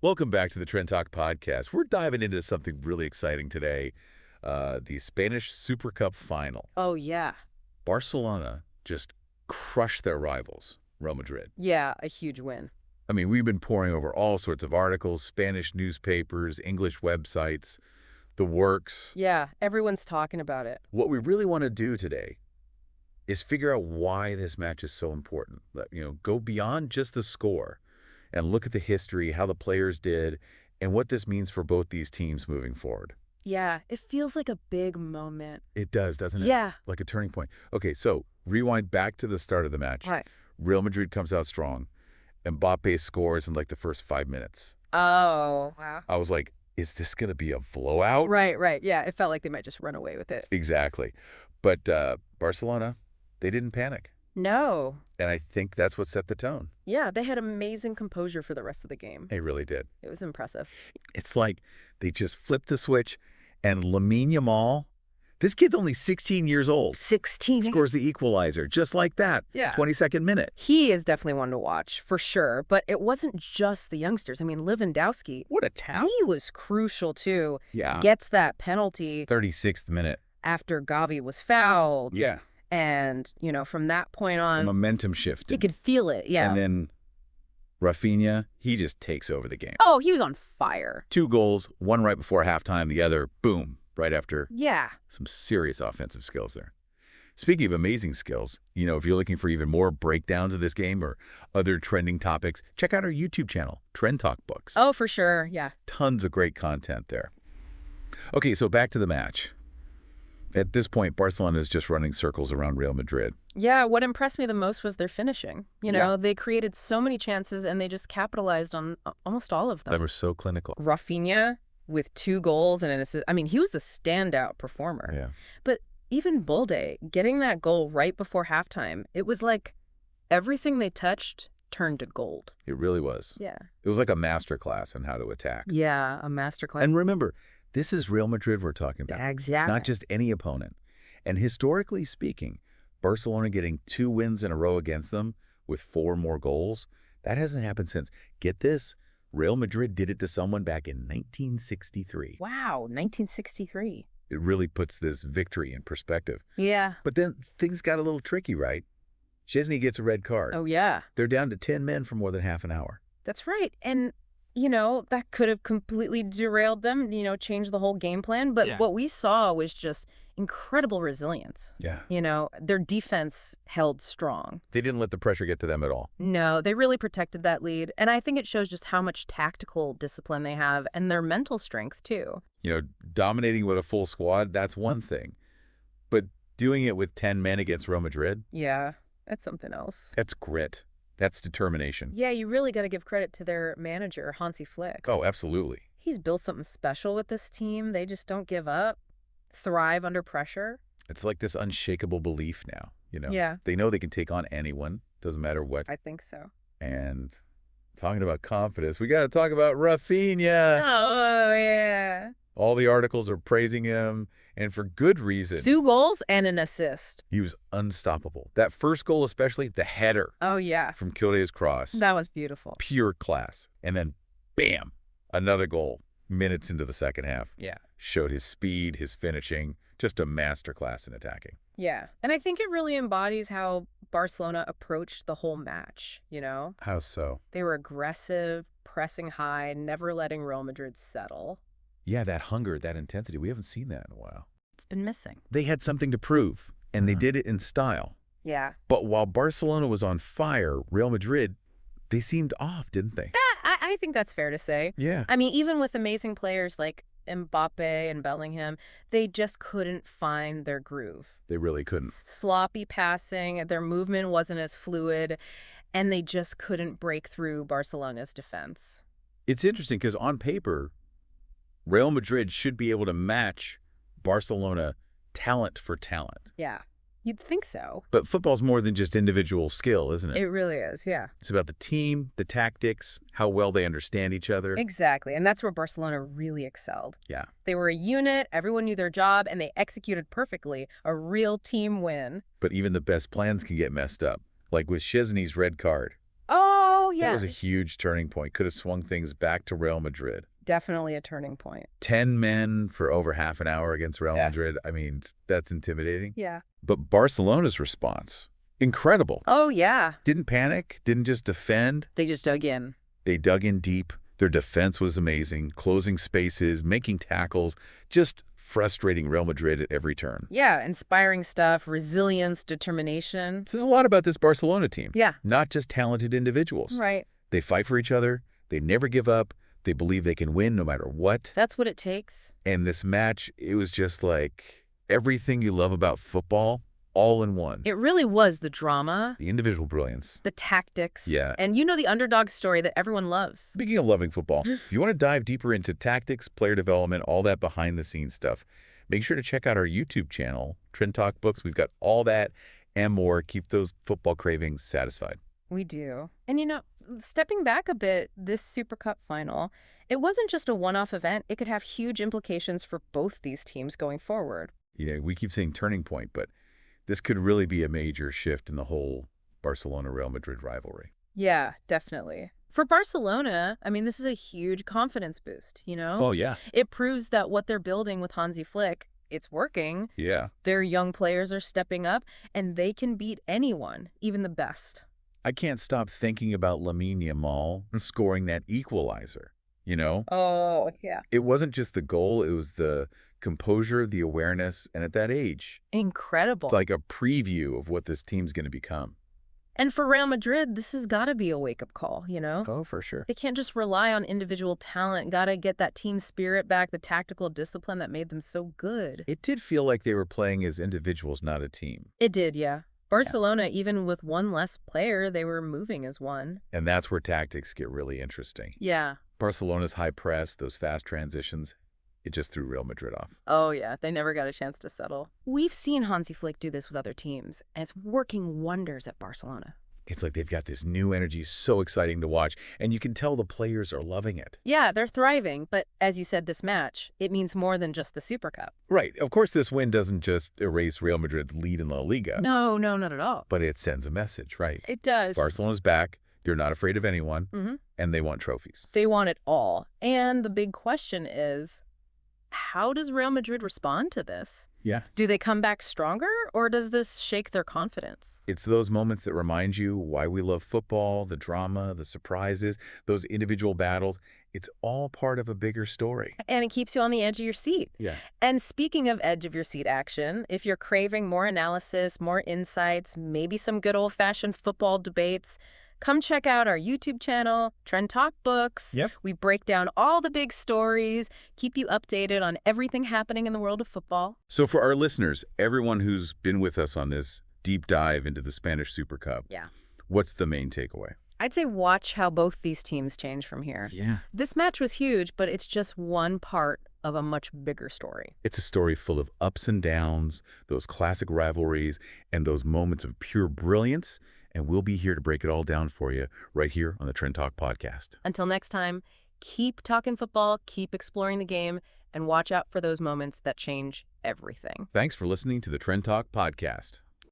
Welcome back to the Trend Talk podcast. We're diving into something really exciting today, the Spanish Super Cup final. Oh, yeah. Barcelona just crushed their rivals, Real Madrid. Yeah, a huge win. I mean, we've been poring over all sorts of articles, Spanish newspapers, English websites, the works. Yeah, everyone's talking about it. What we really want to do today is figure out why this match is so important. Go beyond just the score and look at the history, how the players did, and what this means for both these teams moving forward. Yeah, it feels like a big moment. It does, doesn't it? Yeah. Like a turning point. Okay, so rewind back to the start of the match. Right. Real Madrid comes out strong. Mbappe scores in like the first 5 minutes. Oh, wow. I was like, is this going to be a blowout? Right. Yeah, it felt like they might just run away with it. Exactly. But Barcelona, they didn't panic. No. And I think that's what set the tone. Yeah, they had amazing composure for the rest of the game. They really did. It was impressive. It's like they just flipped the switch, and Lamine Yamal, this kid's only 16 years old. 16. Scores the equalizer, just like that. Yeah. 22nd minute. He is definitely one to watch, for sure. But it wasn't just the youngsters. I mean, Lewandowski. What a talent. He was crucial, too. Yeah. Gets that penalty 36th minute. after Gavi was fouled. Yeah. And, from that point on, Momentum shifted. you could feel it, yeah. And then Raphinha, he just takes over the game. Oh, he was on fire. 2 goals, one right before halftime, the other, boom, right after. Yeah. Some serious offensive skills there. Speaking of amazing skills, if you're looking for even more breakdowns of this game or other trending topics, check out our YouTube channel, Trend Talk Books. Oh, for sure, yeah. Tons of great content there. Okay, so back to the match. At this point, Barcelona is just running circles around Real Madrid. Yeah, what impressed me the most was their finishing. Yeah. They created so many chances and they just capitalized on almost all of them. They were so clinical. Raphinha with 2 goals and an assist. I mean, he was the standout performer. Yeah. But even Bolde, getting that goal right before halftime, it was like everything they touched turned to gold. It really was. Yeah. It was like a masterclass on how to attack. Yeah, a masterclass. And remember, this is Real Madrid we're talking about. Exactly. Not just any opponent. And historically speaking, Barcelona getting 2 wins in a row against them with 4 more goals, that hasn't happened since. Get this, Real Madrid did it to someone back in 1963. Wow, 1963. It really puts this victory in perspective. Yeah. But then things got a little tricky, right? Szczesny gets a red card. Oh, yeah. They're down to 10 men for more than half an hour. That's right. And, that could have completely derailed them, changed the whole game plan. But Yeah. what we saw was just incredible resilience. Yeah. Their defense held strong. They didn't let the pressure get to them at all. No, they really protected that lead. And I think it shows just how much tactical discipline they have and their mental strength, too. Dominating with a full squad, that's one thing. But doing it with 10 men against Real Madrid, Yeah, that's something else. that's grit. That's determination. Yeah, you really got to give credit to their manager, Hansi Flick. Oh, absolutely. He's built something special with this team. They just don't give up, thrive under pressure. It's like this unshakable belief now, Yeah. They know they can take on anyone, doesn't matter what. I think so. And talking about confidence, we got to talk about Raphinha. Oh, yeah. All the articles are praising him, and for good reason. 2 goals and an assist. He was unstoppable. That first goal especially, the header Oh, yeah. from Kylian's cross. That was beautiful. Pure class. And then, bam, another goal minutes into the second half. Yeah. Showed his speed, his finishing, just a masterclass in attacking. Yeah. And I think it really embodies how Barcelona approached the whole match, How so? They were aggressive, pressing high, never letting Real Madrid settle. Yeah, that hunger, that intensity, we haven't seen that in a while. It's been missing. They had something to prove, and they did it in style. Yeah. But while Barcelona was on fire, Real Madrid, they seemed off, didn't they? I think that's fair to say. Yeah. I mean, even with amazing players like Mbappe and Bellingham, they just couldn't find their groove. They really couldn't. Sloppy passing, their movement wasn't as fluid, and they just couldn't break through Barcelona's defense. It's interesting because on paper, Real Madrid should be able to match Barcelona talent for talent. Yeah, you'd think so. But football's more than just individual skill, isn't it? It really is, yeah. It's about the team, the tactics, how well they understand each other. Exactly, and that's where Barcelona really excelled. Yeah. They were a unit, everyone knew their job, and they executed perfectly. A real team win. But even the best plans can get messed up, like with Szczesny's red card. Oh, yeah. That was a huge turning point. Could have swung things back to Real Madrid. Definitely a turning point. 10 men for over half an hour against Real Yeah. Madrid. I mean, that's intimidating. Yeah. But Barcelona's response, incredible. Oh, yeah. Didn't panic, didn't just defend. They just dug in. They dug in deep. Their defense was amazing, closing spaces, making tackles, just frustrating Real Madrid at every turn. Yeah, inspiring stuff, resilience, determination. This is a lot about this Barcelona team. Yeah. Not just talented individuals. Right. They fight for each other. They never give up. They believe they can win no matter what. That's what it takes. And this match, it was just like everything you love about football, all in one. It really was the drama, The individual brilliance. the tactics, Yeah. and the underdog story that everyone loves. Speaking of loving football, if you want to dive deeper into tactics, player development, all that behind-the-scenes stuff, make sure to check out our YouTube channel, Trend Talk Books. We've got all that and more. Keep those football cravings satisfied. We do. And stepping back a bit, this Super Cup final, it wasn't just a one-off event. It could have huge implications for both these teams going forward. We keep saying turning point, but this could really be a major shift in the whole Barcelona-Real Madrid rivalry. Yeah, definitely. For Barcelona, this is a huge confidence boost, Oh, yeah. It proves that what they're building with Hansi Flick, it's working. Yeah. Their young players are stepping up, and they can beat anyone, even the best. I can't stop thinking about Lamine Yamal scoring that equalizer, Oh, yeah. It wasn't just the goal, it was the composure, the awareness, and at that age, Incredible. it's like a preview of what this team's going to become. And for Real Madrid, this has got to be a wake-up call, Oh, for sure. They can't just rely on individual talent. Got to get that team spirit back, the tactical discipline that made them so good. It did feel like they were playing as individuals, not a team. It did, yeah. Barcelona, even with one less player, they were moving as one. And that's where tactics get really interesting. Yeah. Barcelona's high press, those fast transitions, it just threw Real Madrid off. Oh, yeah. They never got a chance to settle. We've seen Hansi Flick do this with other teams, and it's working wonders at Barcelona. It's like they've got this new energy, so exciting to watch, and you can tell the players are loving it. Yeah, they're thriving, but as you said, this match, it means more than just the Super Cup. Right. Of course, this win doesn't just erase Real Madrid's lead in La Liga. No, not at all. But it sends a message, right? It does. Barcelona's back. They're not afraid of anyone, Mm-hmm. and they want trophies. They want it all. And the big question is, how does Real Madrid respond to this? Yeah. Do they come back stronger, or does this shake their confidence? It's those moments that remind you why we love football, the drama, the surprises, those individual battles. It's all part of a bigger story. And it keeps you on the edge of your seat. Yeah. And speaking of edge of your seat action, if you're craving more analysis, more insights, maybe some good old-fashioned football debates, come check out our YouTube channel, Trend Talk Books. Yep. We break down all the big stories, keep you updated on everything happening in the world of football. So for our listeners, everyone who's been with us on this deep dive into the Spanish Super Cup, Yeah. what's the main takeaway? I'd say watch how both these teams change from here. Yeah. This match was huge, but it's just one part of a much bigger story. It's a story full of ups and downs, those classic rivalries, and those moments of pure brilliance. And we'll be here to break it all down for you right here on the Trend Talk podcast. Until next time, keep talking football, keep exploring the game, and watch out for those moments that change everything. Thanks for listening to the Trend Talk podcast.